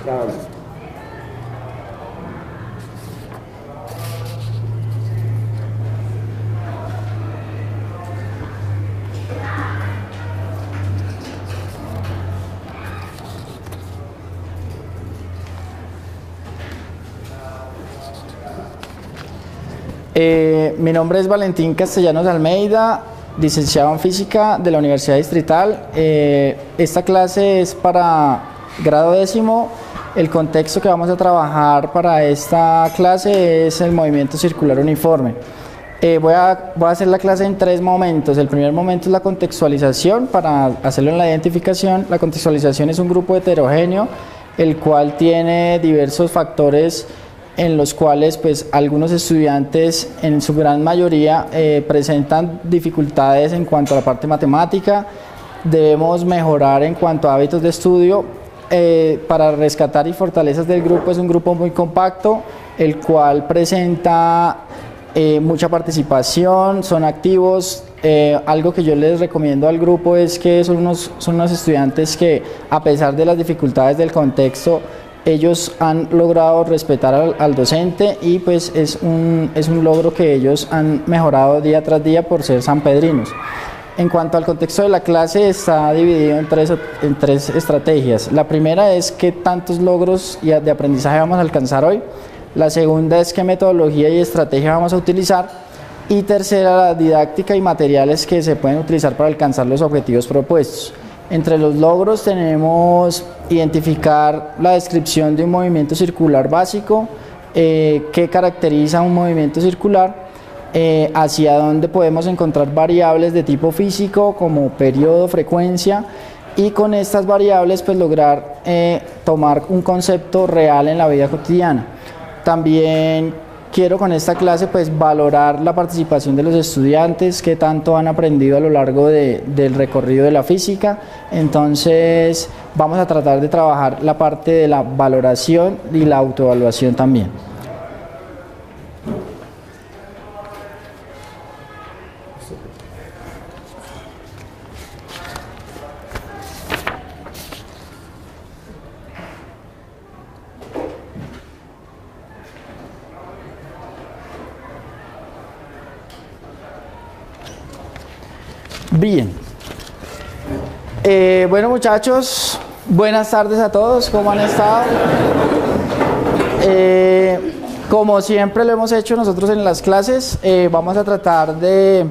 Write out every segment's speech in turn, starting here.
Grabando. Mi nombre es Valentín Castellanos Almeida, licenciado en Física de la Universidad Distrital. Esta clase es para grado décimo. El contexto que vamos a trabajar para esta clase es el movimiento circular uniforme. Voy a hacer la clase en tres momentos. El primer momento es la contextualización, para hacerlo en la identificación. La contextualización es un grupo heterogéneo, el cual tiene diversos factores en los cuales pues algunos estudiantes en su gran mayoría presentan dificultades en cuanto a la parte matemática. Debemos mejorar en cuanto a hábitos de estudio. Para rescatar y fortalezas del grupo, es un grupo muy compacto, el cual presenta mucha participación, son activos. Algo que yo les recomiendo al grupo es que son unos estudiantes que, a pesar de las dificultades del contexto, ellos han logrado respetar al docente, y pues es un logro que ellos han mejorado día tras día por ser sanpedrinos. En cuanto al contexto de la clase, está dividido en tres estrategias. La primera es qué tantos logros de aprendizaje vamos a alcanzar hoy. La segunda es qué metodología y estrategia vamos a utilizar. Y tercera, la didáctica y materiales que se pueden utilizar para alcanzar los objetivos propuestos. Entre los logros tenemos identificar la descripción de un movimiento circular básico, qué caracteriza un movimiento circular, hacia dónde podemos encontrar variables de tipo físico como periodo, frecuencia, y con estas variables pues lograr tomar un concepto real en la vida cotidiana. También quiero con esta clase pues valorar la participación de los estudiantes, qué tanto han aprendido a lo largo del recorrido de la física. Entonces vamos a tratar de trabajar la parte de la valoración y la autoevaluación también. Bien, bueno muchachos, buenas tardes a todos, ¿cómo han estado? Como siempre lo hemos hecho nosotros en las clases, vamos a tratar de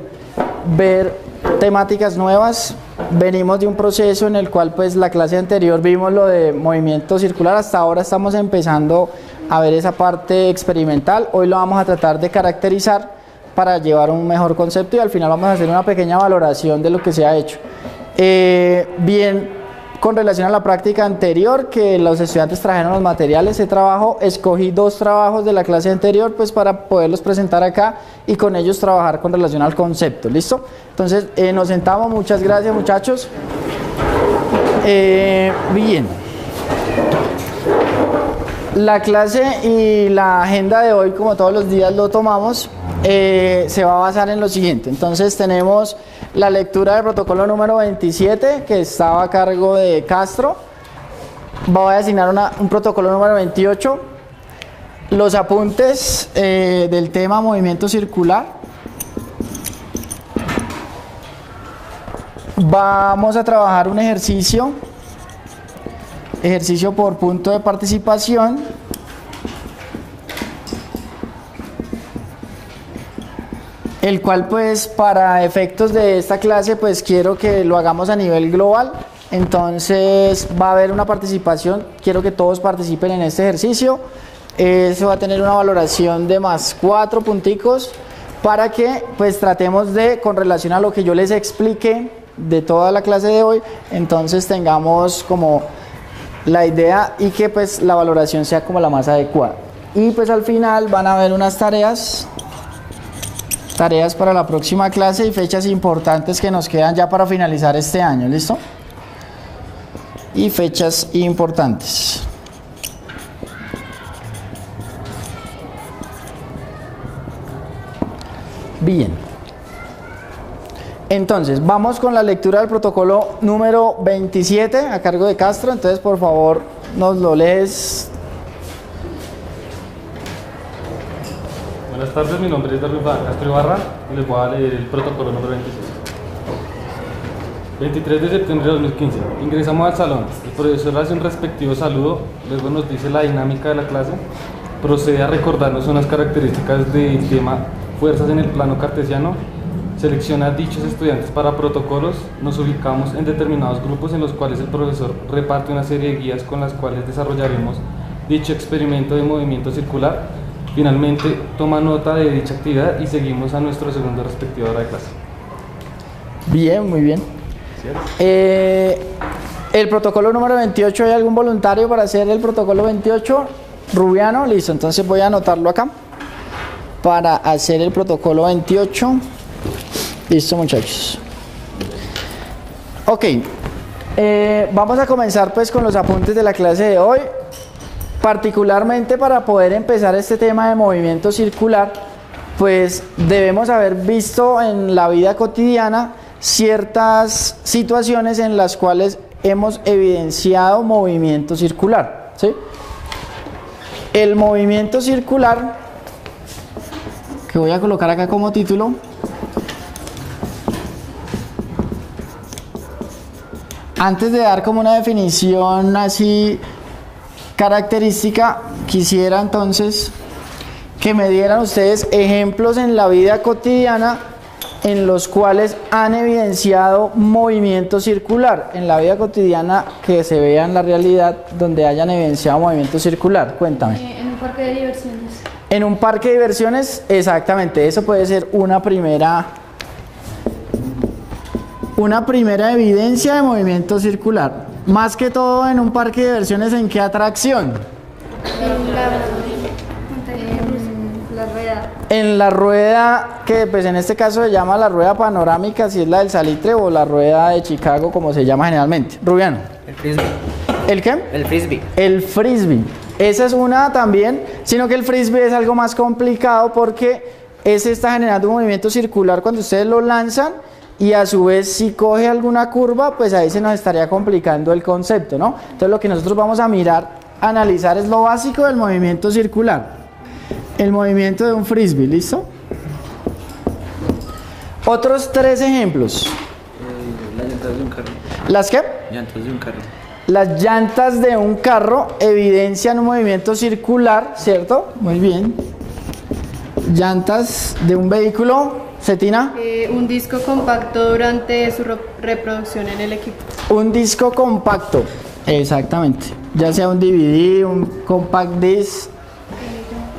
ver temáticas nuevas. Venimos de un proceso en el cual pues la clase anterior vimos lo de movimiento circular, hasta ahora estamos empezando a ver esa parte experimental. Hoy lo vamos a tratar de caracterizar para llevar un mejor concepto, y al final vamos a hacer una pequeña valoración de lo que se ha hecho. Bien, con relación a la práctica anterior, que los estudiantes trajeron los materiales de trabajo, escogí dos trabajos de la clase anterior pues para poderlos presentar acá y con ellos trabajar con relación al concepto. ¿Listo? Entonces nos sentamos. Muchas gracias muchachos. Bien, la clase y la agenda de hoy, como todos los días lo tomamos, se va a basar en lo siguiente. Entonces tenemos la lectura del protocolo número 27, que estaba a cargo de Castro. Voy a asignar un protocolo número 28, los apuntes del tema movimiento circular. Vamos a trabajar un ejercicio por punto de participación. El cual pues para efectos de esta clase pues quiero que lo hagamos a nivel global. Entonces va a haber una participación, quiero que todos participen en este ejercicio. Eso va a tener una valoración de más 4 punticos, para que pues tratemos de, con relación a lo que yo les expliqué de toda la clase de hoy, entonces tengamos como la idea y que pues la valoración sea como la más adecuada. Y pues al final van a haber unas tareas para la próxima clase y fechas importantes que nos quedan ya para finalizar este año. ¿Listo? Y fechas importantes. Bien, entonces vamos con la lectura del protocolo número 27 a cargo de Castro. Entonces por favor nos lo lees. Buenas tardes, mi nombre es Darwin Castro Ibarra y les voy a leer el protocolo número 26. 23 de septiembre de 2015. Ingresamos al salón. El profesor hace un respectivo saludo, luego nos dice la dinámica de la clase, procede a recordarnos unas características del tema fuerzas en el plano cartesiano, selecciona dichos estudiantes para protocolos, nos ubicamos en determinados grupos en los cuales el profesor reparte una serie de guías con las cuales desarrollaremos dicho experimento de movimiento circular. Finalmente toma nota de dicha actividad y seguimos a nuestro segundo respectivo hora de clase. Bien, muy bien. El protocolo número 28, ¿hay algún voluntario para hacer el protocolo 28? Rubiano, listo, entonces voy a anotarlo acá para hacer el protocolo 28. Listo, muchachos. Ok, vamos a comenzar pues con los apuntes de la clase de hoy. Particularmente para poder empezar este tema de movimiento circular, pues debemos haber visto en la vida cotidiana ciertas situaciones en las cuales hemos evidenciado movimiento circular, ¿sí? El movimiento circular, que voy a colocar acá como título, antes de dar como una definición así característica, quisiera entonces que me dieran ustedes ejemplos en la vida cotidiana en los cuales han evidenciado movimiento circular, en la vida cotidiana que se vea en la realidad donde hayan evidenciado movimiento circular. Cuéntame. En un parque de diversiones. En un parque de diversiones, exactamente, eso puede ser una primera evidencia de movimiento circular. Más que todo en un parque de diversiones, ¿en qué atracción? La rueda. En la rueda, que pues en este caso se llama la rueda panorámica, si es la del Salitre, o la rueda de Chicago, como se llama generalmente. Rubiano. El frisbee. ¿El qué? El frisbee. El frisbee. Esa es una también, sino que el frisbee es algo más complicado porque ese está generando un movimiento circular cuando ustedes lo lanzan, y a su vez si coge alguna curva, pues ahí se nos estaría complicando el concepto, ¿no? Entonces lo que nosotros vamos a mirar, analizar es lo básico del movimiento circular. El movimiento de un frisbee, ¿listo? Otros 3 ejemplos. Las llantas de un carro. ¿Las qué? Llantas de un carro. Las llantas de un carro evidencian un movimiento circular, ¿cierto? Muy bien. Llantas de un vehículo. ¿Cetina? Un disco compacto durante su reproducción en el equipo. Un disco compacto, exactamente. Ya sea un DVD, un compact disc.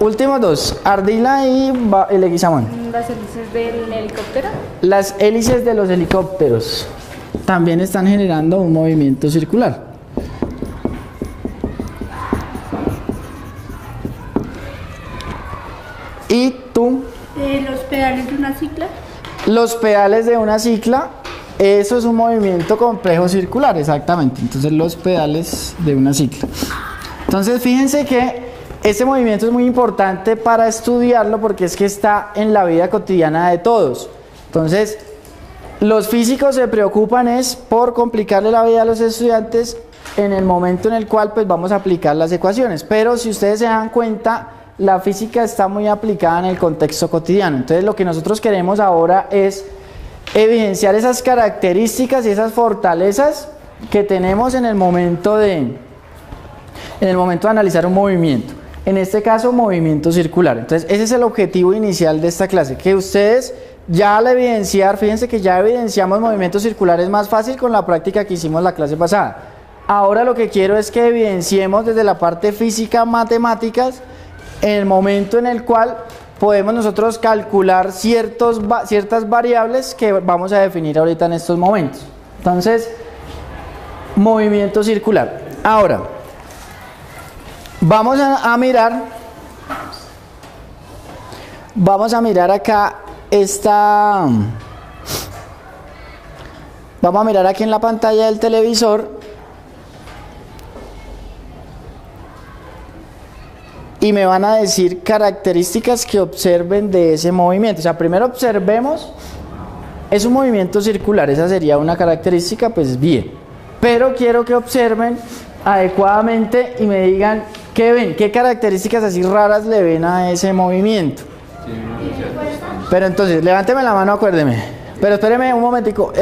Últimos 2, Ardila y Leguizamón. Las hélices del helicóptero. Las hélices de los helicópteros también están generando un movimiento circular. ¿Y tú? Los pedales de una cicla. Los pedales de una cicla, eso es un movimiento complejo circular, exactamente. Entonces los pedales de una cicla. Entonces fíjense que este movimiento es muy importante para estudiarlo porque es que está en la vida cotidiana de todos. Entonces los físicos se preocupan es por complicarle la vida a los estudiantes en el momento en el cual pues vamos a aplicar las ecuaciones. Pero si ustedes se dan cuenta, la física está muy aplicada en el contexto cotidiano. Entonces lo que nosotros queremos ahora es evidenciar esas características y esas fortalezas que tenemos en el momento de analizar un movimiento. En este caso, movimiento circular. Entonces ese es el objetivo inicial de esta clase, que ustedes ya al evidenciar, fíjense que ya evidenciamos movimientos circulares más fácil con la práctica que hicimos la clase pasada. Ahora lo que quiero es que evidenciemos desde la parte física, matemáticas, el momento en el cual podemos nosotros calcular ciertas variables que vamos a definir ahorita en estos momentos. Entonces, movimiento circular. Ahora, vamos a mirar acá vamos a mirar aquí en la pantalla del televisor y me van a decir características que observen de ese movimiento. O sea, primero observemos, es un movimiento circular, esa sería una característica, pues bien. Pero quiero que observen adecuadamente y me digan qué ven, qué características así raras le ven a ese movimiento. Pero entonces, levánteme la mano, acuérdeme. Pero espéreme un momentico.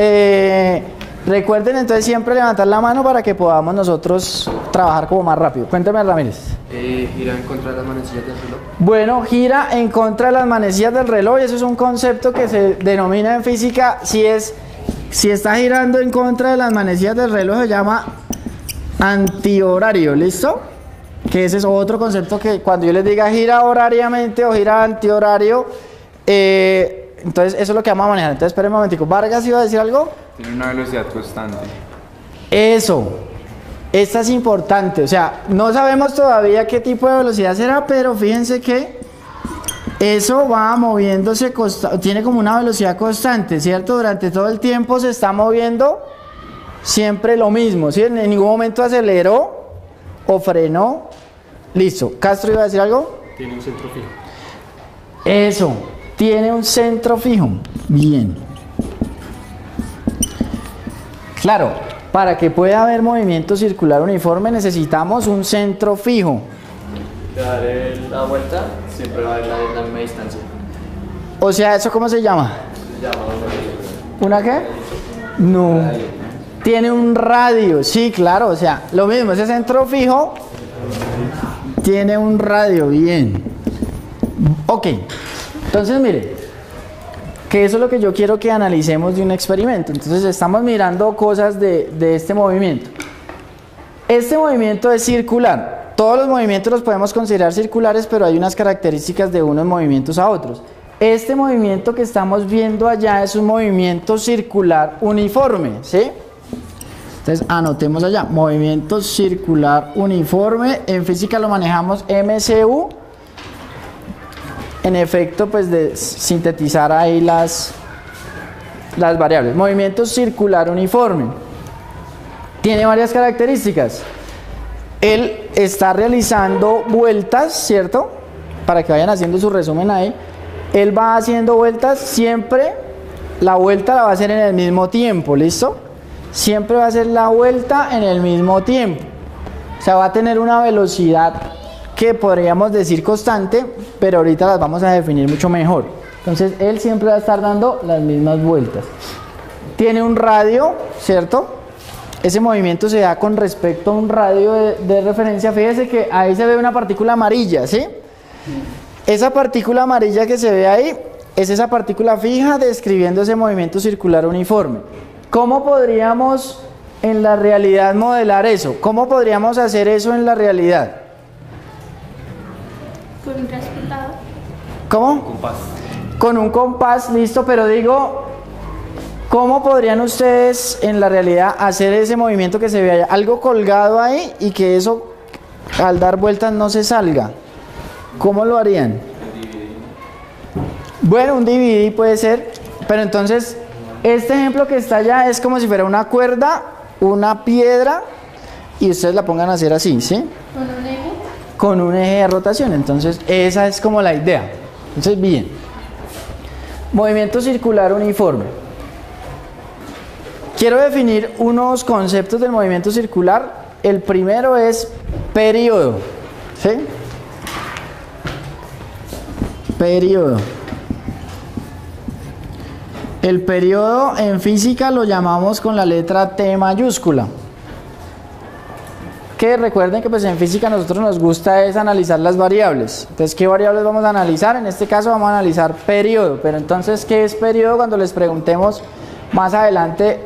Recuerden entonces siempre levantar la mano para que podamos nosotros trabajar como más rápido. Cuénteme, Ramírez. Gira en contra de las manecillas del reloj. Bueno, gira en contra de las manecillas del reloj y eso es un concepto que se denomina en física, si está girando en contra de las manecillas del reloj se llama antihorario, ¿listo? Que ese es otro concepto que cuando yo les diga gira horariamente o gira antihorario, entonces eso es lo que vamos a manejar. Entonces esperen un momentico. ¿Vargas iba a decir algo? Tiene una velocidad constante. Eso. Esta es importante, o sea, no sabemos todavía qué tipo de velocidad será, pero fíjense que eso va moviéndose, tiene como una velocidad constante, ¿cierto? Durante todo el tiempo se está moviendo siempre lo mismo, ¿sí? En ningún momento aceleró o frenó. Listo. ¿Castro iba a decir algo? Tiene un centro fijo. Eso, tiene un centro fijo. Bien. Claro. Para que pueda haber movimiento circular uniforme necesitamos un centro fijo. Dar la vuelta siempre va a haber la misma distancia. O sea, ¿eso cómo se llama? Se llama ¿Una qué? No. Tiene un radio, sí, claro, o sea, lo mismo, ese centro fijo tiene un radio, bien. Ok, entonces mire, que eso es lo que yo quiero que analicemos de un experimento. Entonces estamos mirando cosas de este movimiento. Este movimiento es circular. Todos los movimientos los podemos considerar circulares, pero hay unas características de unos movimientos a otros. Este movimiento que estamos viendo allá es un movimiento circular uniforme, ¿sí? Entonces anotemos allá, movimiento circular uniforme. En física lo manejamos MCU. En efecto, pues de sintetizar ahí las variables. Movimiento circular uniforme. Tiene varias características. Él está realizando vueltas, ¿cierto? Para que vayan haciendo su resumen ahí. Él va haciendo vueltas, siempre la vuelta la va a hacer en el mismo tiempo, ¿listo? Siempre va a hacer la vuelta en el mismo tiempo. O sea, va a tener una velocidad que podríamos decir constante, pero ahorita las vamos a definir mucho mejor. Entonces él siempre va a estar dando las mismas vueltas. Tiene un radio, ¿cierto? Ese movimiento se da con respecto a un radio de referencia. Fíjese que ahí se ve una partícula amarilla, ¿sí? Esa partícula amarilla que se ve ahí es esa partícula fija describiendo ese movimiento circular uniforme. ¿Cómo podríamos en la realidad modelar eso? ¿Cómo podríamos hacer eso en la realidad? Con un transportador. ¿Cómo? Compás. Con un compás, listo, pero digo, ¿cómo podrían ustedes en la realidad hacer ese movimiento que se ve allá? Algo colgado ahí y que eso al dar vueltas no se salga. ¿Cómo lo harían? Bueno, un DVD puede ser, pero entonces este ejemplo que está allá es como si fuera una cuerda, una piedra y ustedes la pongan a hacer así, ¿sí? Con un eje. Con un eje de rotación. Entonces esa es como la idea. Entonces bien, movimiento circular uniforme. Quiero definir unos conceptos del movimiento circular. El primero es periodo, ¿sí? Periodo. El periodo en física lo llamamos con la letra T mayúscula. Que recuerden que pues en física a nosotros nos gusta es analizar las variables. Entonces, ¿qué variables vamos a analizar? En este caso vamos a analizar periodo. Pero entonces, ¿qué es periodo? Cuando les preguntemos más adelante,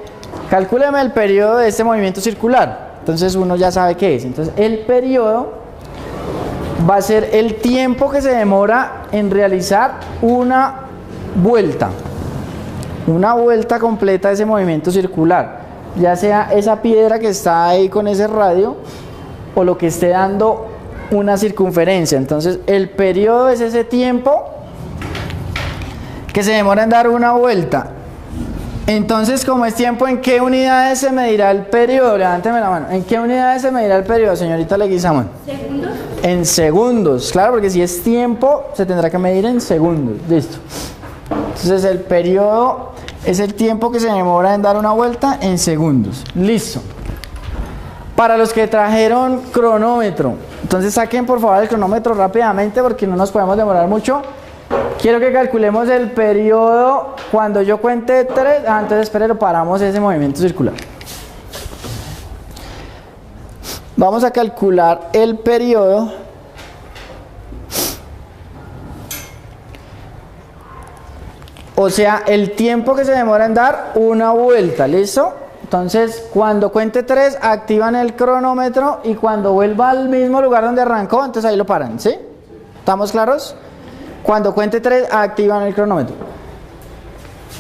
calcúleme el periodo de este movimiento circular. Entonces uno ya sabe qué es. Entonces el periodo va a ser el tiempo que se demora en realizar una vuelta. Una vuelta completa de ese movimiento circular. Ya sea esa piedra que está ahí con ese radio o lo que esté dando una circunferencia. Entonces el periodo es ese tiempo que se demora en dar una vuelta. Entonces, como es tiempo, ¿en qué unidades se medirá el periodo? Levánteme la mano. ¿En qué unidades se medirá el periodo, señorita Leguizamón? ¿Segundos? En segundos, claro, porque si es tiempo se tendrá que medir en segundos. Listo. Entonces el periodo es el tiempo que se demora en dar una vuelta en segundos. Listo. Para los que trajeron cronómetro, entonces saquen por favor el cronómetro rápidamente porque no nos podemos demorar mucho. Quiero que calculemos el periodo cuando yo cuente 3. Entonces esperen, paramos ese movimiento circular. Vamos a calcular el periodo. O sea, el tiempo que se demora en dar una vuelta, ¿listo? Entonces, cuando cuente 3, activan el cronómetro y cuando vuelva al mismo lugar donde arrancó, entonces ahí lo paran, ¿sí? ¿Estamos claros? Cuando cuente 3, activan el cronómetro.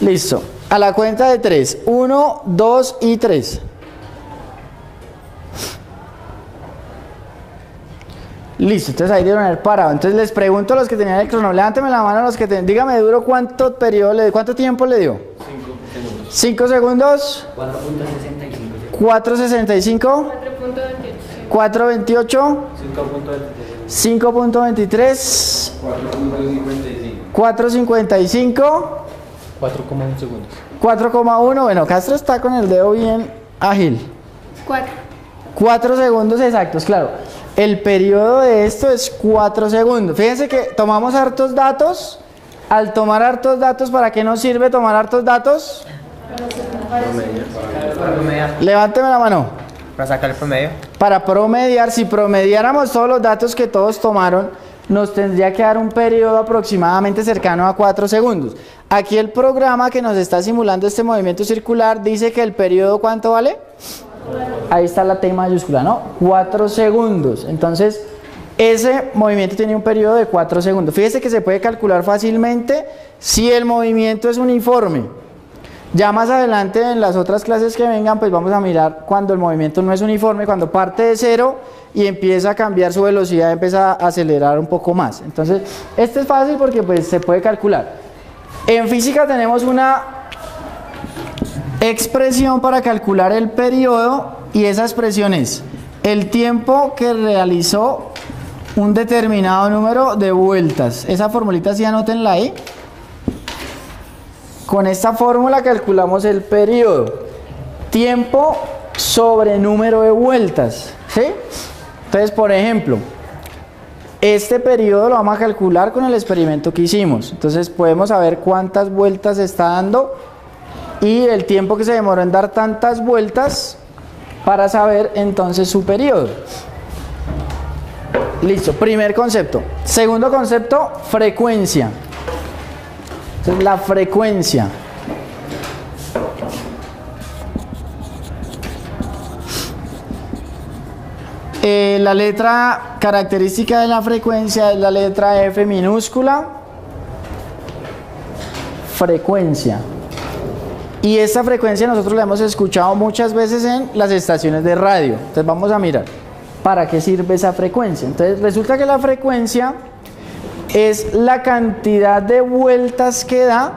Listo. A la cuenta de 3. 1, 2 y 3. Listo, entonces ahí deben haber parado. Entonces les pregunto a los que tenían el cronómetro, levánteme la mano a los que tenían. Dígame duro cuánto tiempo le dio. 5 segundos. 4.65. 4.65. 4.28. 5.23. 4.55. 4,1 segundos. 4,1. Bueno, Castro está con el dedo bien ágil. 4 segundos exactos, claro. El periodo de esto es 4 segundos. Fíjense que tomamos hartos datos. Al tomar hartos datos, ¿para qué nos sirve tomar hartos datos? Levánteme la mano. Para sacar el promedio. Para promediar, si promediáramos todos los datos que todos tomaron, nos tendría que dar un periodo aproximadamente cercano a 4 segundos. Aquí el programa que nos está simulando este movimiento circular dice que el periodo, ¿cuánto vale? Ahí está la T mayúscula, ¿no? 4 segundos. Entonces, ese movimiento tiene un periodo de 4 segundos. Fíjese que se puede calcular fácilmente si el movimiento es uniforme. Ya más adelante en las otras clases que vengan, pues vamos a mirar cuando el movimiento no es uniforme, cuando parte de 0 y empieza a cambiar su velocidad, empieza a acelerar un poco más. Entonces, este es fácil porque pues se puede calcular. En física tenemos una expresión para calcular el periodo y esa expresión es el tiempo que realizó un determinado número de vueltas. Esa formulita sí anótenla ahí. Con esta fórmula calculamos el periodo. Tiempo sobre número de vueltas, ¿sí? Entonces, por ejemplo, este periodo lo vamos a calcular con el experimento que hicimos. Entonces podemos saber cuántas vueltas está dando y el tiempo que se demoró en dar tantas vueltas para saber entonces su periodo. Listo, primer concepto. Segundo concepto, frecuencia. Entonces la frecuencia. La letra característica de la frecuencia es la letra F minúscula. Frecuencia. Y esta frecuencia nosotros la hemos escuchado muchas veces en las estaciones de radio. Entonces vamos a mirar para qué sirve esa frecuencia. Entonces resulta que la frecuencia es la cantidad de vueltas que da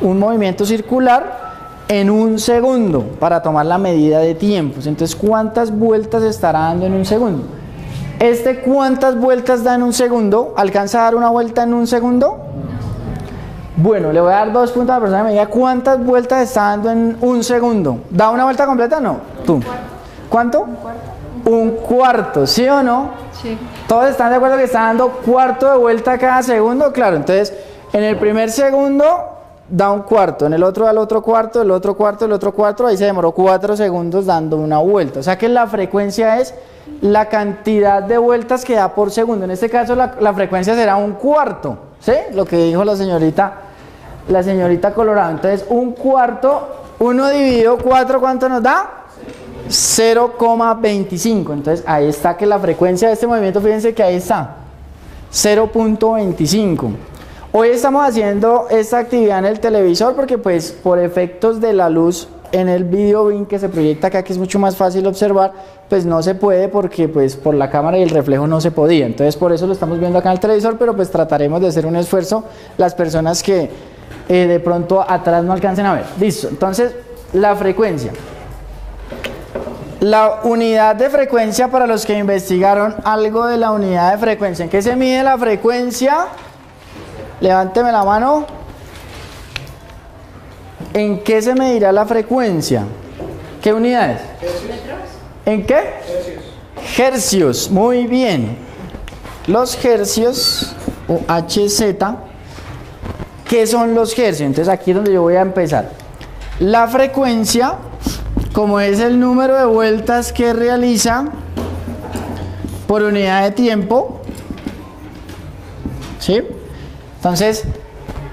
un movimiento circular en un segundo para tomar la medida de tiempos. Entonces, ¿cuántas vueltas estará dando en un segundo? ¿Cuántas vueltas da en un segundo? ¿Alcanza a dar una vuelta en un segundo? Bueno, le voy a dar 2 puntos a la persona que me diga cuántas vueltas está dando en un segundo. ¿Da una vuelta completa? No. ¿Tú? ¿Cuánto? Un cuarto, ¿sí o no? Sí. ¿Todos están de acuerdo que está dando cuarto de vuelta cada segundo? Claro, entonces en el primer segundo da un cuarto, en el otro da el otro cuarto, el otro cuarto, el otro cuarto, ahí se demoró 4 segundos dando una vuelta. O sea que la frecuencia es la cantidad de vueltas que da por segundo. En este caso la frecuencia será un cuarto, ¿sí? Lo que dijo la señorita Colorado. Entonces un cuarto, 1 dividido 4, ¿cuánto nos da? 0,25. Entonces ahí está que la frecuencia de este movimiento, fíjense que ahí está 0.25. Hoy estamos haciendo esta actividad en el televisor porque pues por efectos de la luz en el video beam que se proyecta acá, que es mucho más fácil observar, pues no se puede porque pues por la cámara y el reflejo no se podía. Entonces por eso lo estamos viendo acá en el televisor, pero pues trataremos de hacer un esfuerzo las personas que de pronto atrás no alcancen a ver. Listo, entonces la frecuencia. La unidad de frecuencia, para los que investigaron algo de la unidad de frecuencia, ¿en qué se mide la frecuencia? Levánteme la mano. ¿En qué se medirá la frecuencia? ¿Qué unidades? ¿En qué? Hercios. Muy bien. Los hercios o Hz. ¿Qué son los hercios? Entonces aquí es donde yo voy a empezar. La frecuencia, como es el número de vueltas que realiza por unidad de tiempo, ¿sí? Entonces,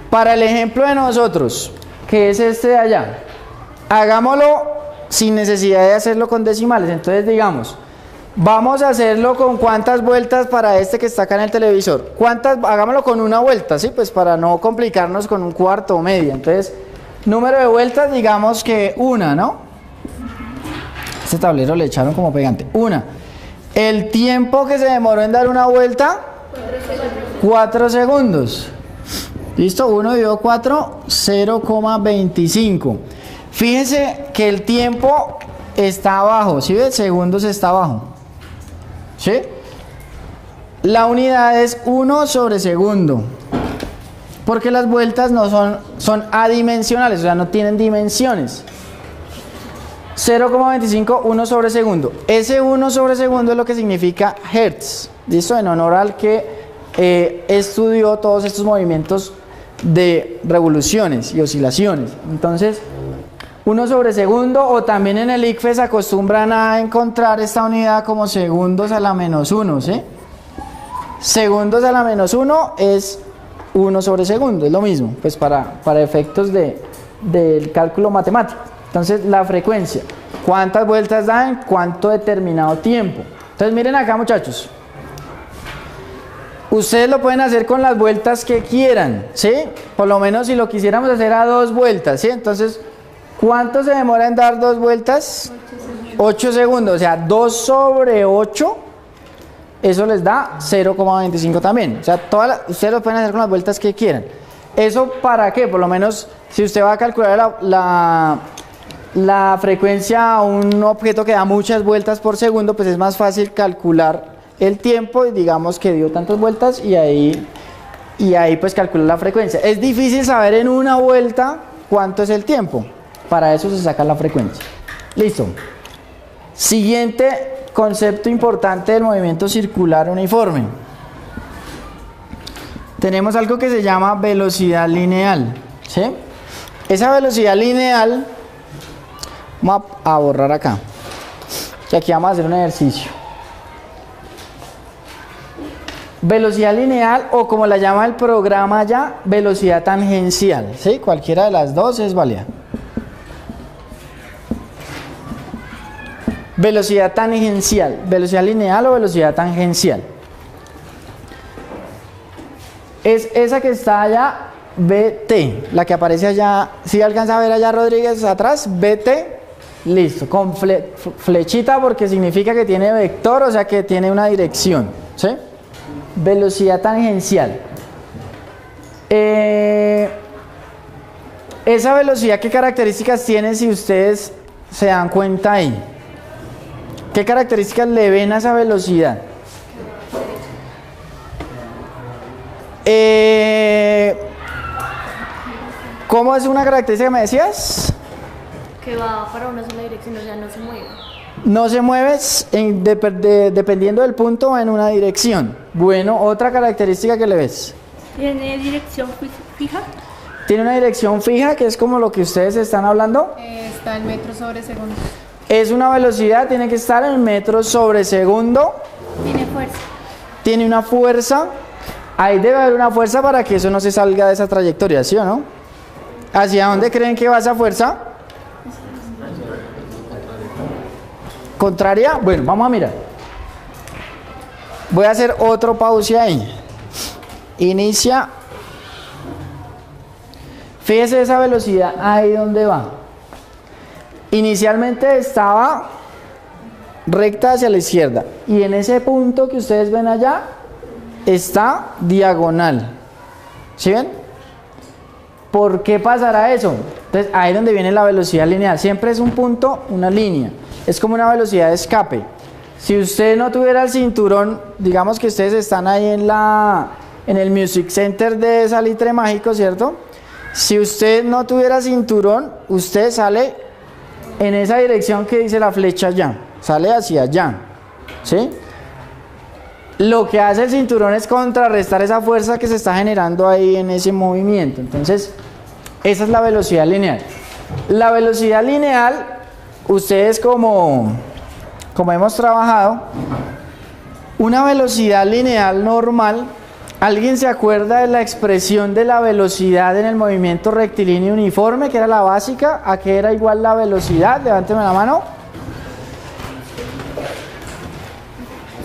para el ejemplo de nosotros, que es este de allá, hagámoslo sin necesidad de hacerlo con decimales. Entonces digamos, vamos a hacerlo con cuántas vueltas para este que está acá en el televisor. ¿Cuántas? Hagámoslo con una vuelta, ¿sí? Pues para no complicarnos con un cuarto o media. Entonces, número de vueltas, digamos que una, ¿no? Este tablero le echaron como pegante. Una. El tiempo que se demoró en dar una vuelta, 4 segundos. ¿Listo? 1 dividido 4, 0,25. Fíjense que el tiempo está abajo, ¿sí ves? Segundos está abajo. ¿Sí? La unidad es 1 sobre segundo. Porque las vueltas no son adimensionales, o sea, no tienen dimensiones. 0,25, 1 sobre segundo. Ese 1 sobre segundo es lo que significa hertz. ¿Listo? En honor al que estudió todos estos movimientos de revoluciones y oscilaciones. Entonces, 1 sobre segundo, o también en el ICFES acostumbran a encontrar esta unidad como segundos a la menos 1, ¿sí? Segundos a la menos 1 es 1 sobre segundo, es lo mismo, pues para efectos del cálculo matemático. Entonces, la frecuencia, ¿cuántas vueltas da en cuánto determinado tiempo? Entonces, miren acá, muchachos. Ustedes lo pueden hacer con las vueltas que quieran, ¿sí? Por lo menos si lo quisiéramos hacer a 2 vueltas, ¿sí? Entonces, ¿cuánto se demora en dar 2 vueltas? 8 segundos, o sea, 2 sobre 8, eso les da 0,25 también. O sea, ustedes lo pueden hacer con las vueltas que quieran. ¿Eso para qué? Por lo menos, si usted va a calcular la frecuencia a un objeto que da muchas vueltas por segundo, pues es más fácil calcular el tiempo y digamos que dio tantas vueltas y ahí pues calcular la frecuencia. Es difícil saber en una vuelta cuánto es el tiempo. Para eso se saca la frecuencia. Listo. Siguiente concepto importante del movimiento circular uniforme. Tenemos algo que se llama velocidad lineal, ¿sí? Esa velocidad lineal, vamos a borrar acá, que aquí vamos a hacer un ejercicio. Velocidad lineal, o como la llama el programa ya, velocidad tangencial, ¿sí? Cualquiera de las dos es válida. Velocidad tangencial, velocidad lineal o velocidad tangencial. Es esa que está allá, BT, la que aparece allá, ¿sí alcanza a ver allá Rodríguez atrás? BT, listo, con flechita porque significa que tiene vector, o sea que tiene una dirección, ¿sí? Velocidad tangencial. Esa velocidad, ¿qué características tiene si ustedes se dan cuenta ahí? ¿Qué características le ven a esa velocidad? ¿Cómo es una característica que me decías? Que va para una sola dirección, o sea, no se mueve. No se mueve dependiendo del punto en una dirección. Bueno, otra característica que le ves. ¿Tiene dirección fija? Tiene una dirección fija, que es como lo que ustedes están hablando. Está en metros sobre segundo. Es una velocidad, tiene que estar en metros sobre segundo. Tiene fuerza. Tiene una fuerza. Ahí debe haber una fuerza para que eso no se salga de esa trayectoria, ¿sí o no? ¿Hacia dónde creen que va esa fuerza? ¿Contraria? Bueno, vamos a mirar. Voy a hacer otro pause ahí. Inicia. Fíjese esa velocidad ahí donde va. Inicialmente estaba recta hacia la izquierda y en ese punto que ustedes ven allá está diagonal. ¿Sí ven? ¿Por qué pasará eso? Entonces ahí es donde viene la velocidad lineal. Siempre es un punto, una línea. Es como una velocidad de escape. Si usted no tuviera el cinturón, digamos que ustedes están ahí en el Music Center de Salitre Mágico, ¿cierto? Si usted no tuviera cinturón, usted sale en esa dirección que dice la flecha allá. sale hacia allá, ¿sí? Lo que hace el cinturón es contrarrestar esa fuerza que se está generando ahí en ese movimiento. Entonces, esa es la velocidad lineal. La velocidad lineal, ustedes como hemos trabajado, una velocidad lineal normal, ¿alguien se acuerda de la expresión de la velocidad en el movimiento rectilíneo uniforme, que era la básica? ¿A qué era igual la velocidad? Levánteme la mano.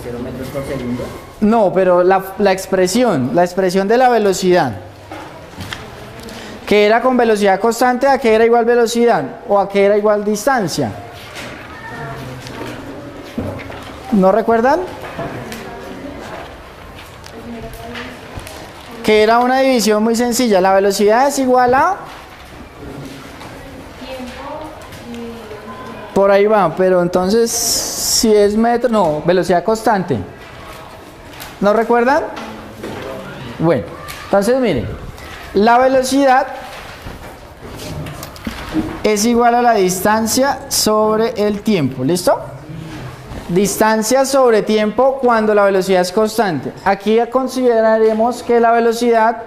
0 metros por segundo. No, pero la expresión de la velocidad, que era con velocidad constante, ¿a qué era igual velocidad? ¿O a qué era igual distancia? ¿No recuerdan? Que era una división muy sencilla. La velocidad es igual a... Por ahí va, pero entonces si es metro... No, velocidad constante. ¿No recuerdan? Bueno, entonces miren, la velocidad es igual a la distancia sobre el tiempo, ¿listo? Distancia sobre tiempo cuando la velocidad es constante. Aquí consideraremos que la velocidad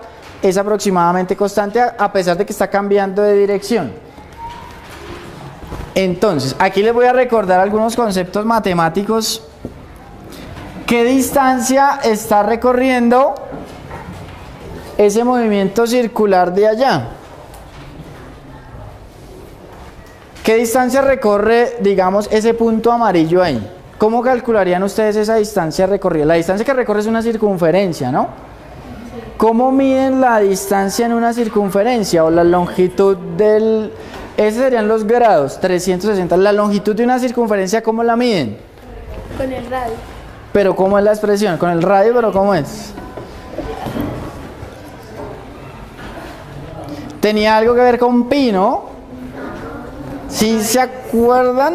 es aproximadamente constante a pesar de que está cambiando de dirección. Entonces, aquí les voy a recordar algunos conceptos matemáticos. ¿Qué distancia está recorriendo ese movimiento circular de allá? ¿Qué distancia recorre, digamos, ese punto amarillo ahí? ¿Cómo calcularían ustedes esa distancia recorrida? La distancia que recorre es una circunferencia, ¿no? ¿Cómo miden la distancia en una circunferencia o la longitud del... Esos serían los grados, 360. La longitud de una circunferencia, ¿cómo la miden? Con el radio. Pero ¿cómo es la expresión? Con el radio, pero ¿cómo es? Tenía algo que ver con pi, ¿no? ¿Sí se acuerdan?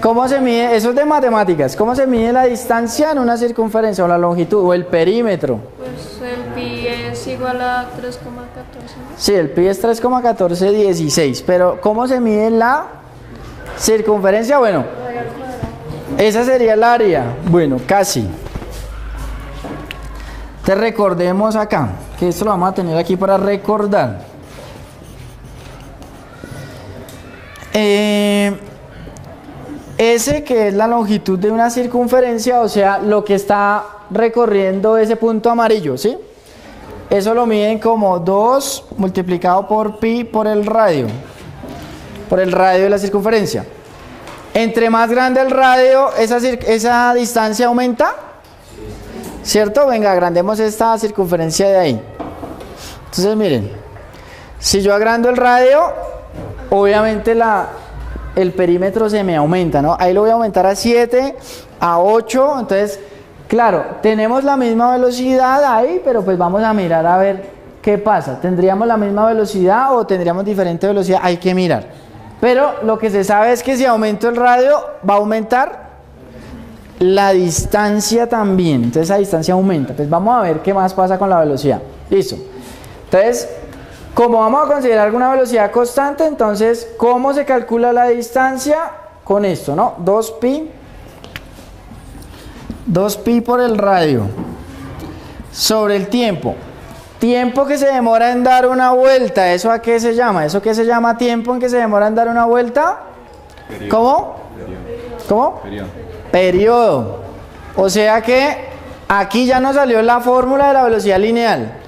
¿Cómo se mide? Eso es de matemáticas. ¿Cómo se mide la distancia en una circunferencia o la longitud o el perímetro? Pues el pi es igual a 3,14. ¿No? Sí, el pi es 3,1416. Pero ¿cómo se mide la circunferencia? Bueno, esa sería el área. Bueno, casi. Te recordemos acá, que esto lo vamos a tener aquí para recordar. S, que es la longitud de una circunferencia, o sea, lo que está recorriendo ese punto amarillo, ¿sí? Eso lo miden como 2 multiplicado por pi por el radio de la circunferencia. Entre más grande el radio, esa distancia aumenta, ¿cierto? Venga, agrandemos esta circunferencia de ahí. Entonces, miren, si yo agrando el radio, obviamente el perímetro se me aumenta, ¿no? Ahí lo voy a aumentar a 7, a 8, entonces, claro, tenemos la misma velocidad ahí, pero pues vamos a mirar a ver qué pasa. ¿Tendríamos la misma velocidad o tendríamos diferente velocidad? Hay que mirar. Pero lo que se sabe es que si aumento el radio, va a aumentar la distancia también. Entonces esa distancia aumenta. Entonces vamos a ver qué más pasa con la velocidad. Listo. Entonces, como vamos a considerar una velocidad constante, entonces, ¿cómo se calcula la distancia? Con esto, ¿no? 2pi por el radio sobre el tiempo. Tiempo que se demora en dar una vuelta, ¿eso a qué se llama? ¿Eso qué se llama tiempo en que se demora en dar una vuelta? Periodo. ¿Cómo? Periodo. ¿Cómo? Periodo. Periodo. O sea que aquí ya nos salió la fórmula de la velocidad lineal.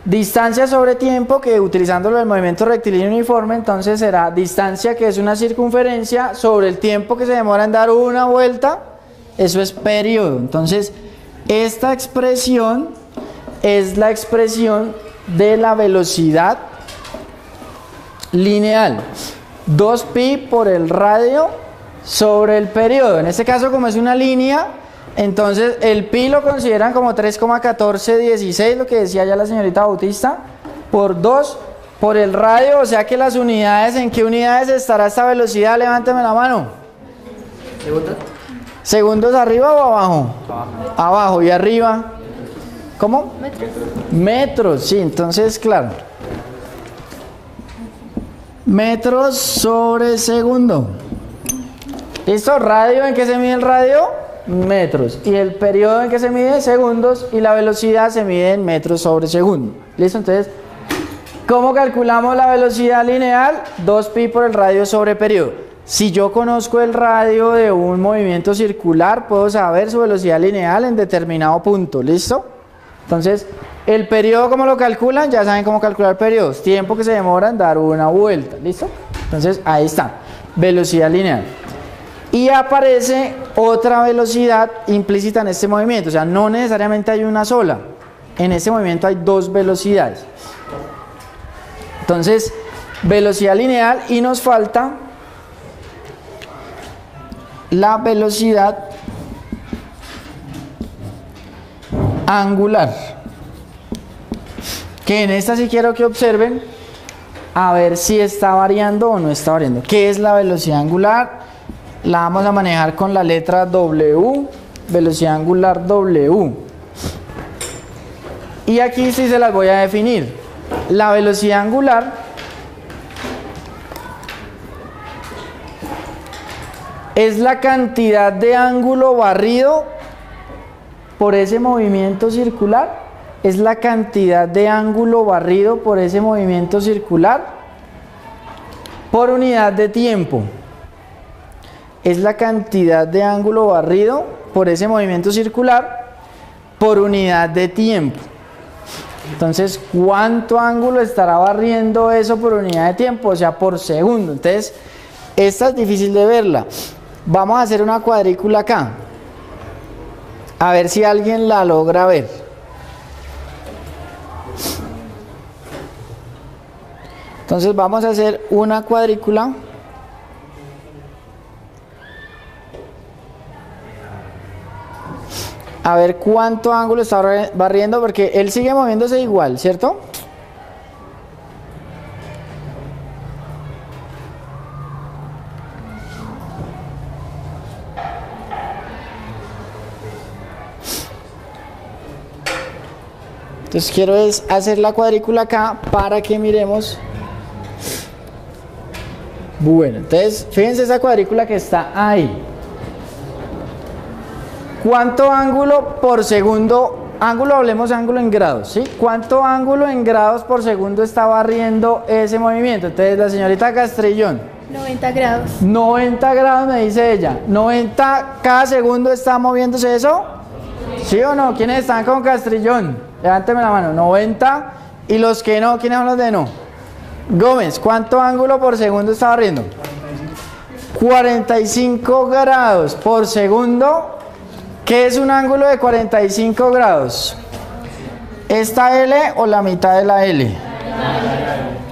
Distancia sobre tiempo, que utilizándolo del movimiento rectilíneo uniforme, entonces será distancia, que es una circunferencia, sobre el tiempo que se demora en dar una vuelta, eso es periodo. Entonces, esta expresión es la expresión de la velocidad lineal. 2pi por el radio sobre el periodo. En este caso, como es una línea, entonces el pi lo consideran como 3,1416, lo que decía ya la señorita Bautista, por 2 por el radio, o sea que las unidades, ¿en qué unidades estará esta velocidad? Levánteme la mano. ¿Segundos? ¿Segundos arriba o abajo? Abajo. ¿Y arriba? ¿Cómo? Metros, sí, entonces claro. Metros sobre segundo. ¿Listo? Radio, ¿en qué se mide el radio? Metros. Y el periodo en que se mide, segundos. Y la velocidad se mide en metros sobre segundo. ¿Listo? Entonces, ¿cómo calculamos la velocidad lineal? 2pi por el radio sobre periodo. Si yo conozco el radio de un movimiento circular, puedo saber su velocidad lineal en determinado punto. ¿Listo? Entonces, el periodo, ¿cómo lo calculan? Ya saben cómo calcular periodos. Tiempo que se demora en dar una vuelta. ¿Listo? Entonces, ahí está. Velocidad lineal. Y aparece otra velocidad implícita en este movimiento. O sea, no necesariamente hay una sola. En este movimiento hay dos velocidades. Entonces, velocidad lineal y nos falta la velocidad angular. Que en esta sí quiero que observen a ver si está variando o no está variando. ¿Qué es la velocidad angular? La vamos a manejar con la letra W, velocidad angular W. Y aquí sí se las voy a definir. La velocidad angular es la cantidad de ángulo barrido por ese movimiento circular. Es la cantidad de ángulo barrido por ese movimiento circular por unidad de tiempo. Es la cantidad de ángulo barrido por ese movimiento circular por unidad de tiempo. Entonces, ¿cuánto ángulo estará barriendo eso por unidad de tiempo? O sea, por segundo. Entonces, esta es difícil de verla. Vamos a hacer una cuadrícula acá. A ver si alguien la logra ver. Entonces, vamos a hacer una cuadrícula. A ver cuánto ángulo está barriendo, porque él sigue moviéndose igual, ¿cierto? Entonces quiero hacer la cuadrícula acá para que miremos. Bueno, entonces fíjense esa cuadrícula que está ahí. ¿Cuánto ángulo por segundo? Ángulo, hablemos de ángulo en grados, ¿sí? ¿Cuánto ángulo en grados por segundo está barriendo ese movimiento? Entonces, la señorita Castrillón. 90 grados. 90 grados me dice ella. 90 cada segundo está moviéndose eso. ¿Sí o no? ¿Quiénes están con Castrillón? Levánteme la mano. 90. Y los que no, ¿quiénes son los de no? Gómez, ¿cuánto ángulo por segundo está barriendo? 45 grados por segundo. ¿Qué es un ángulo de 45 grados? ¿Esta L o la mitad de la L?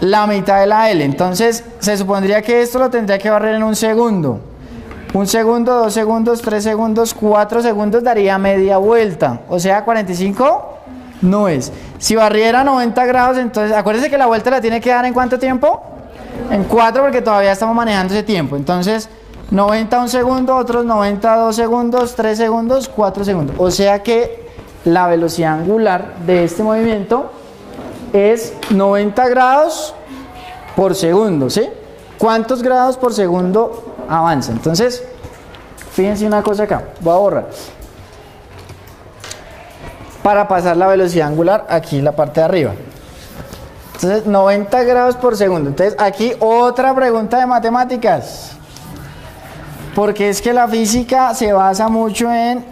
La mitad de la L. Entonces, se supondría que esto lo tendría que barrer en un segundo. Un segundo, 2 segundos, 3 segundos, 4 segundos daría media vuelta. O sea, 45 no es. Si barriera 90 grados, entonces, acuérdense que la vuelta la tiene que dar ¿en cuánto tiempo? En 4, porque todavía estamos manejando ese tiempo. Entonces, 90 un segundo, otros 90 2 segundos, 3 segundos, 4 segundos. O sea que la velocidad angular de este movimiento es 90 grados por segundo, ¿sí? ¿Cuántos grados por segundo avanza? Entonces, fíjense una cosa acá, voy a borrar. Para pasar la velocidad angular aquí en la parte de arriba. Entonces, 90 grados por segundo. Entonces, aquí otra pregunta de matemáticas. Porque es que la física se basa mucho en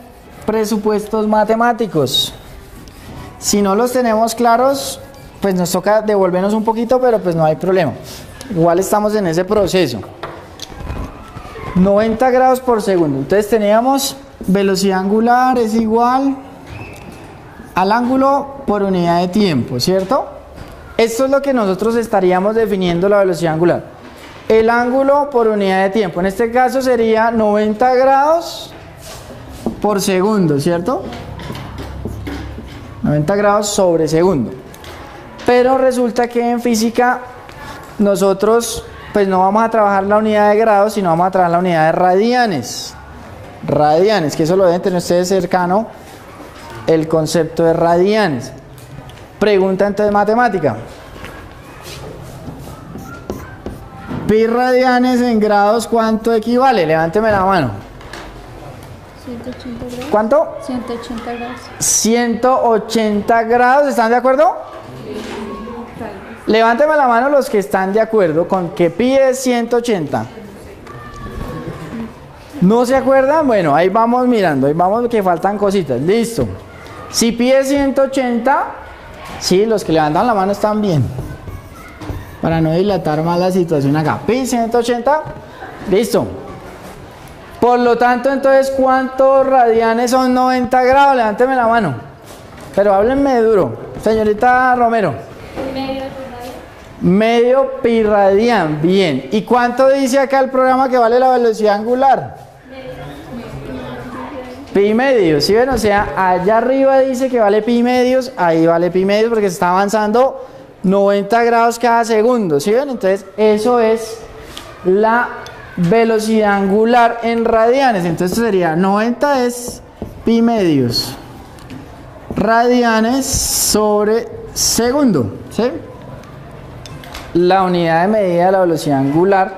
presupuestos matemáticos. Si no los tenemos claros, pues nos toca devolvernos un poquito, pero pues no hay problema. Igual estamos en ese proceso. 90 grados por segundo. Entonces teníamos velocidad angular es igual al ángulo por unidad de tiempo, ¿cierto? Esto es lo que nosotros estaríamos definiendo la velocidad angular. El ángulo por unidad de tiempo, en este caso sería 90 grados por segundo, ¿cierto? 90 grados sobre segundo. Pero resulta que en física nosotros pues no vamos a trabajar la unidad de grados, sino vamos a trabajar la unidad de radianes. Radianes, que eso lo deben tener ustedes cercano, el concepto de radianes. Pregunta entonces matemática. Pi radianes en grados, ¿cuánto equivale? Levánteme la mano. 180 grados. ¿Cuánto? 180 grados. 180 grados, ¿están de acuerdo? Levánteme la mano los que están de acuerdo con que pi es 180. ¿No se acuerdan? Bueno, ahí vamos mirando, ahí vamos que faltan cositas. Listo. Si pi es 180, sí, los que levantan la mano están bien. Para no dilatar más la situación acá. Pi 180, listo. Por lo tanto, entonces, ¿cuántos radianes son 90 grados? Levánteme la mano. Pero háblenme duro. Señorita Romero. Medio pi radian, bien. ¿Y cuánto dice acá el programa que vale la velocidad angular? Pi medios, ¿sí ven? O sea, allá arriba dice que vale pi medios, ahí vale pi medios porque se está avanzando 90 grados cada segundo, ¿sí ven? Entonces, eso es la velocidad angular en radianes. Entonces sería 90 es pi medios radianes sobre segundo, ¿sí? La unidad de medida de la velocidad angular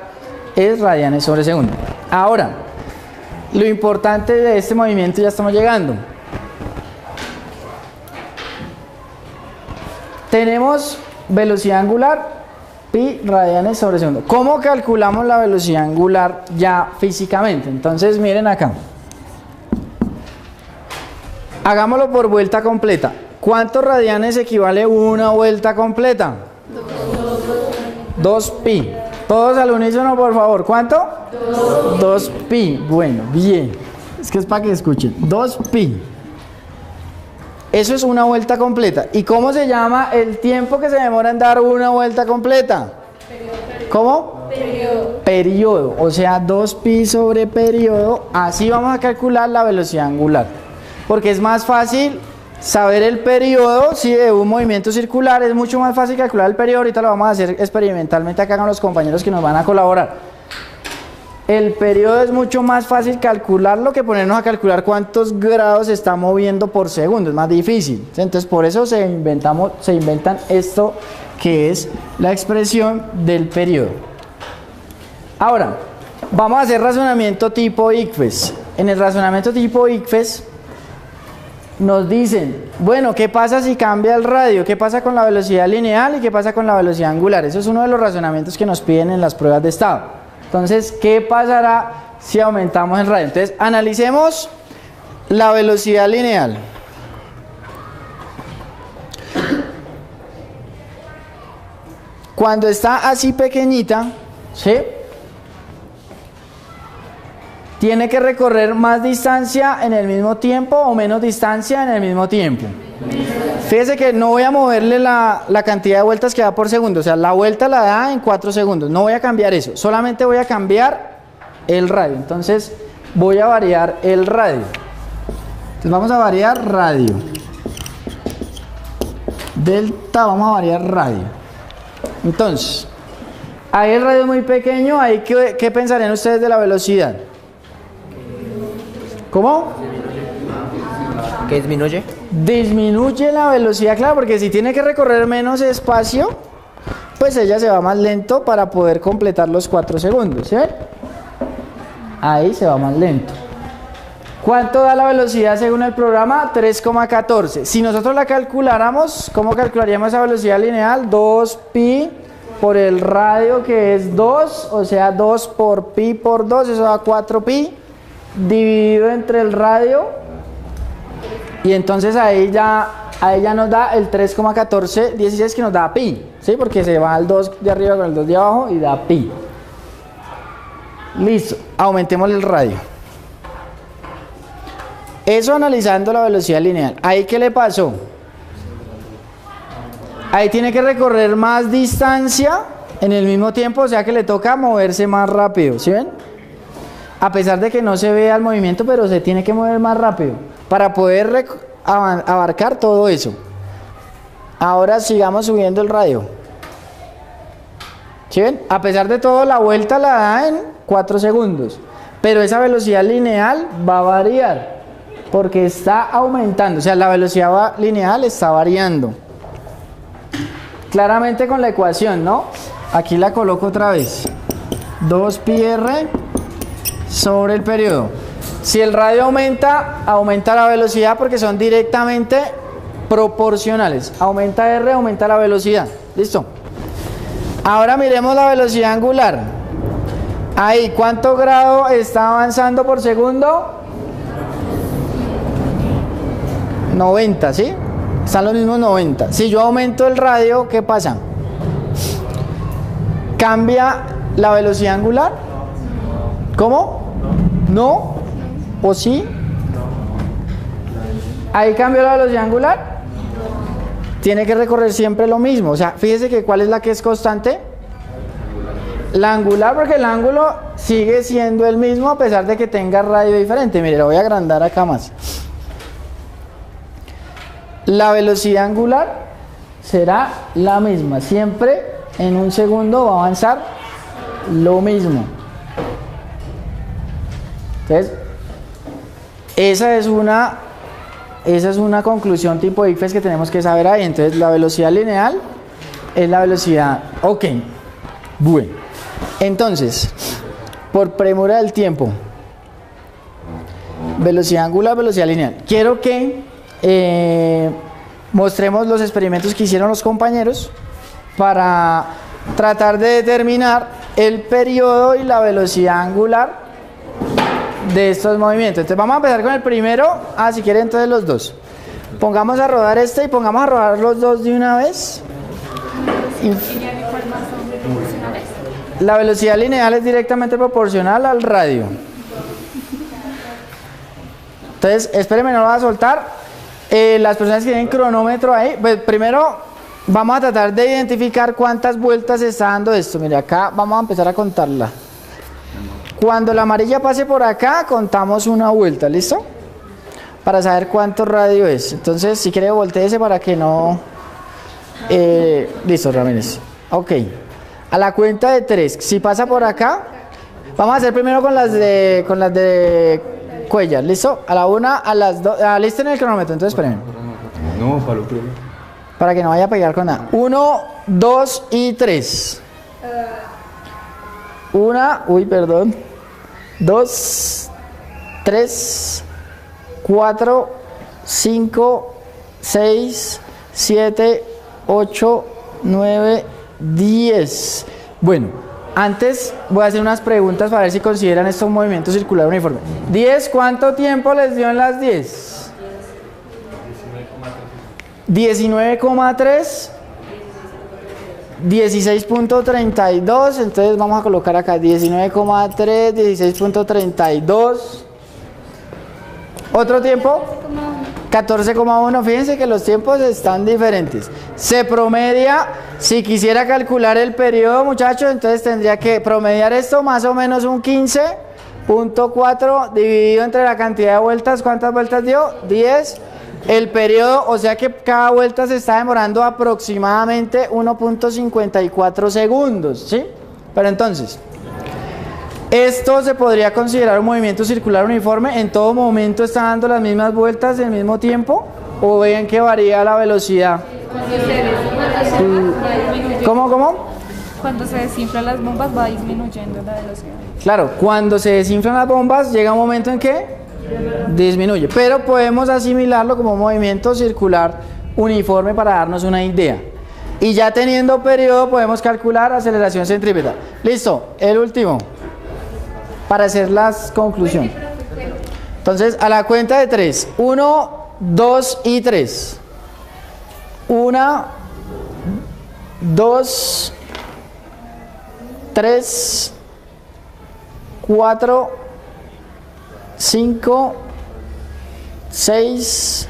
es radianes sobre segundo. Ahora, lo importante de este movimiento, ya estamos llegando. Tenemos velocidad angular, pi radianes sobre segundo. ¿Cómo calculamos la velocidad angular ya físicamente? Entonces, miren acá. Hagámoslo por vuelta completa. ¿Cuántos radianes equivale una vuelta completa? 2 pi. Todos al unísono, por favor. ¿Cuánto? 2 pi. Bueno, bien. Es que es para que escuchen. 2 pi. Eso es una vuelta completa. ¿Y cómo se llama el tiempo que se demora en dar una vuelta completa? ¿Cómo? Periodo. Periodo. O sea, 2 pi sobre periodo. Así vamos a calcular la velocidad angular. Porque es más fácil saber el periodo, si de un movimiento circular es mucho más fácil calcular el periodo. Ahorita lo vamos a hacer experimentalmente acá con los compañeros que nos van a colaborar. El periodo es mucho más fácil calcularlo que ponernos a calcular cuántos grados se está moviendo por segundo, es más difícil. Entonces por eso se inventan esto que es la expresión del periodo. Ahora, vamos a hacer razonamiento tipo ICFES. En el razonamiento tipo ICFES nos dicen, bueno, ¿qué pasa si cambia el radio? ¿Qué pasa con la velocidad lineal y qué pasa con la velocidad angular? Eso es uno de los razonamientos que nos piden en las pruebas de estado. Entonces, ¿qué pasará si aumentamos el radio? Entonces, analicemos la velocidad lineal. Cuando está así pequeñita, ¿sí?, ¿tiene que recorrer más distancia en el mismo tiempo o menos distancia en el mismo tiempo? Fíjese que no voy a moverle la cantidad de vueltas que da por segundo. O sea, la vuelta la da en 4 segundos. No voy a cambiar eso. Solamente voy a cambiar el radio. Entonces, voy a variar el radio. Entonces, vamos a variar radio. Delta, vamos a variar radio. Entonces, ahí el radio es muy pequeño. Ahí, ¿qué pensarían ustedes de la velocidad? ¿Cómo? ¿Qué disminuye? Disminuye la velocidad, claro, porque si tiene que recorrer menos espacio, pues ella se va más lento para poder completar los 4 segundos, ¿sí ven? Ahí se va más lento. ¿Cuánto da la velocidad según el programa? 3,14. Si nosotros la calculáramos, ¿cómo calcularíamos esa velocidad lineal? 2 pi por el radio, que es 2, o sea, 2 por pi por 2, eso da 4 pi. Dividido entre el radio, y entonces ahí ya nos da el 3,1416 que nos da pi, ¿sí? Porque se va el 2 de arriba con el 2 de abajo y da pi. Listo, aumentemos el radio. Eso analizando la velocidad lineal. ¿Ahí qué le pasó? Ahí tiene que recorrer más distancia en el mismo tiempo, o sea que le toca moverse más rápido, ¿sí ven? A pesar de que no se vea el movimiento, pero se tiene que mover más rápido para poder abarcar todo eso. Ahora sigamos subiendo el radio. ¿Sí ven? A pesar de todo, la vuelta la da en 4 segundos. Pero esa velocidad lineal va a variar porque está aumentando. O sea, la velocidad lineal está variando. Claramente con la ecuación, ¿no? Aquí la coloco otra vez. 2 pi r sobre el periodo. Si el radio aumenta, aumenta la velocidad porque son directamente proporcionales. Aumenta r, aumenta la velocidad. ¿Listo? Ahora miremos la velocidad angular. Ahí, ¿cuánto grado está avanzando por segundo? 90, ¿sí? Están los mismos 90. Si yo aumento el radio, ¿qué pasa? ¿Cambia la velocidad angular? ¿Cómo? ¿No? ¿O sí? ¿Ahí cambió la velocidad angular? Tiene que recorrer siempre lo mismo. O sea, fíjese que ¿cuál es la que es constante? La angular, porque el ángulo sigue siendo el mismo a pesar de que tenga radio diferente. Mire, lo voy a agrandar acá más. La velocidad angular será la misma. Siempre en un segundo va a avanzar lo mismo. Entonces, esa es una conclusión tipo ICFES que tenemos que saber ahí. Entonces, la velocidad lineal es la velocidad. Ok. Bueno. Entonces, por premura del tiempo, velocidad angular, velocidad lineal. Quiero que mostremos los experimentos que hicieron los compañeros para tratar de determinar el periodo y la velocidad angular de estos movimientos. Entonces vamos a empezar con el primero. Si quieren entonces los dos. Pongamos a rodar este y pongamos a rodar los dos de una vez. La velocidad lineal es directamente proporcional al radio. Entonces, espérenme, no lo voy a soltar. Las personas que tienen cronómetro ahí, pues primero vamos a tratar de identificar cuántas vueltas está dando esto. Mire, acá vamos a empezar a contarla. Cuando la amarilla pase por acá, contamos una vuelta, ¿listo? Para saber cuánto radio es. Entonces, si quiere, voltéese para que no... listo, Ramírez. Ok. A la cuenta de 3, si pasa por acá, vamos a hacer primero con las de Cuellar, ¿listo? A la 1, a las 2, listo en el cronómetro, entonces espérenme. No, para lo Para que no vaya a pegar con nada. 1, 2 y 3. 2, 3, 4, 5, 6, 7, 8, 9, 10. Bueno, antes voy a hacer unas preguntas para ver si consideran esto un movimiento circular uniforme. 10, ¿cuánto tiempo les dio en las 10? 19,3. 16.32, entonces vamos a colocar acá 19,3, 16.32. ¿Otro tiempo? 14,1. Fíjense que los tiempos están diferentes. Se promedia, si quisiera calcular el periodo, muchachos, entonces tendría que promediar esto más o menos un 15.4 dividido entre la cantidad de vueltas. ¿Cuántas vueltas dio? 10. El periodo, o sea que cada vuelta se está demorando aproximadamente 1.54 segundos, ¿sí? Pero entonces, esto se podría considerar un movimiento circular uniforme. ¿En todo momento está dando las mismas vueltas al mismo tiempo? ¿O ven que varía la velocidad? ¿Cómo? Cuando se desinflan las bombas va disminuyendo la velocidad. Claro, cuando se desinflan las bombas llega un momento en que disminuye, pero podemos asimilarlo como un movimiento circular uniforme para darnos una idea. Y ya teniendo periodo podemos calcular aceleración centrípeta. Listo, el último para hacer las conclusiones. Entonces, a la cuenta de 3, 1, 2 y 3. 1, 2, 3, 4, 5, 6,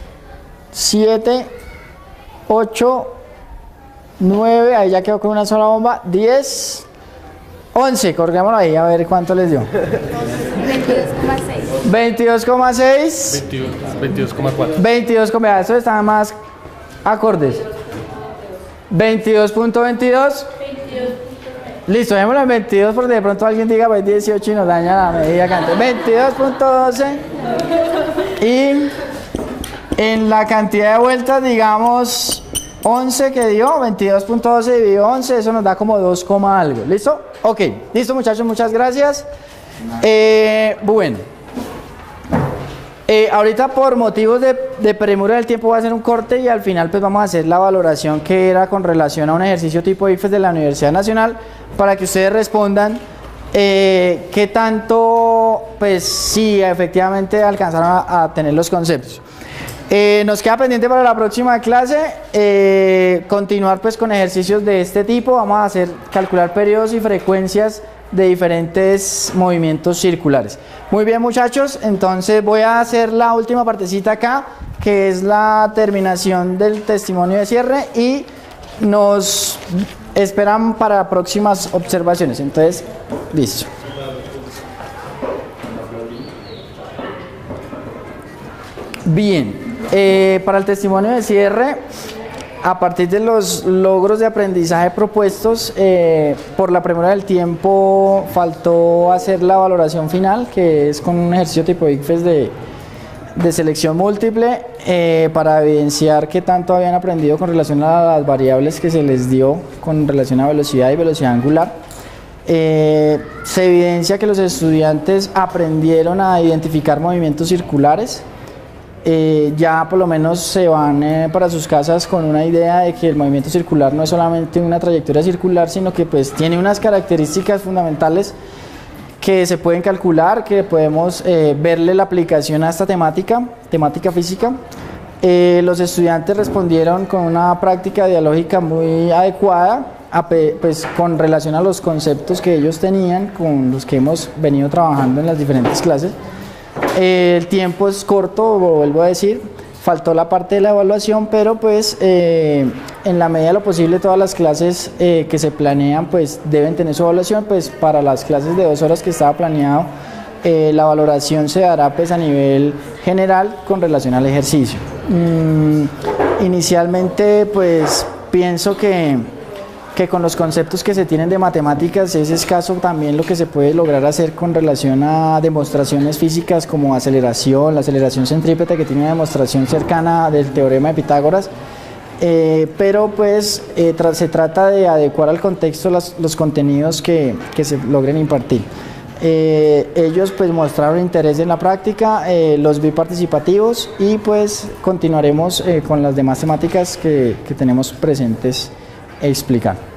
7, 8, 9, ahí ya quedó con una sola bomba, 10, 11, corrigámoslo ahí a ver cuánto les dio. 22,6. 22,6. 22,4. 22,4, estos están más acordes. 22.22. Listo, dejémoslo en 22 porque de pronto alguien diga pues 18 y nos daña la medida cantidad. 22.12 y en la cantidad de vueltas digamos 11 que dio, 22.12 dividido 11, eso nos da como 2, algo. ¿Listo? Ok, listo muchachos, muchas gracias. Bueno, ahorita por motivos de premura del tiempo voy a hacer un corte y al final pues vamos a hacer la valoración que era con relación a un ejercicio tipo IFES de la Universidad Nacional para que ustedes respondan qué tanto, pues sí, efectivamente alcanzaron a tener los conceptos. Nos queda pendiente para la próxima clase continuar pues con ejercicios de este tipo. Vamos a calcular periodos y frecuencias de diferentes movimientos circulares. Muy bien muchachos, entonces voy a hacer la última partecita acá, que es la terminación del testimonio de cierre y nos esperan para próximas observaciones. Entonces, listo. Bien, para el testimonio de cierre, a partir de los logros de aprendizaje propuestos, por la premura del tiempo faltó hacer la valoración final, que es con un ejercicio tipo ICFES de selección múltiple, para evidenciar qué tanto habían aprendido con relación a las variables que se les dio con relación a velocidad y velocidad angular. Se evidencia que los estudiantes aprendieron a identificar movimientos circulares. Ya por lo menos se van para sus casas con una idea de que el movimiento circular no es solamente una trayectoria circular, sino que pues tiene unas características fundamentales que se pueden calcular, que podemos verle la aplicación a esta temática física. Los estudiantes respondieron con una práctica dialógica muy adecuada, pues con relación a los conceptos que ellos tenían, con los que hemos venido trabajando en las diferentes clases. El tiempo es corto, vuelvo a decir, faltó la parte de la evaluación, pero pues en la medida de lo posible todas las clases que se planean pues deben tener su evaluación. Pues para las clases de 2 horas que estaba planeado, la valoración se dará pues a nivel general con relación al ejercicio. Inicialmente pues pienso que con los conceptos que se tienen de matemáticas es escaso también lo que se puede lograr hacer con relación a demostraciones físicas como la aceleración centrípeta, que tiene una demostración cercana del teorema de Pitágoras, pero pues se trata de adecuar al contexto los contenidos que se logren impartir. Ellos pues mostraron interés en la práctica, los vi participativos y pues continuaremos con las demás temáticas que tenemos presentes explicar.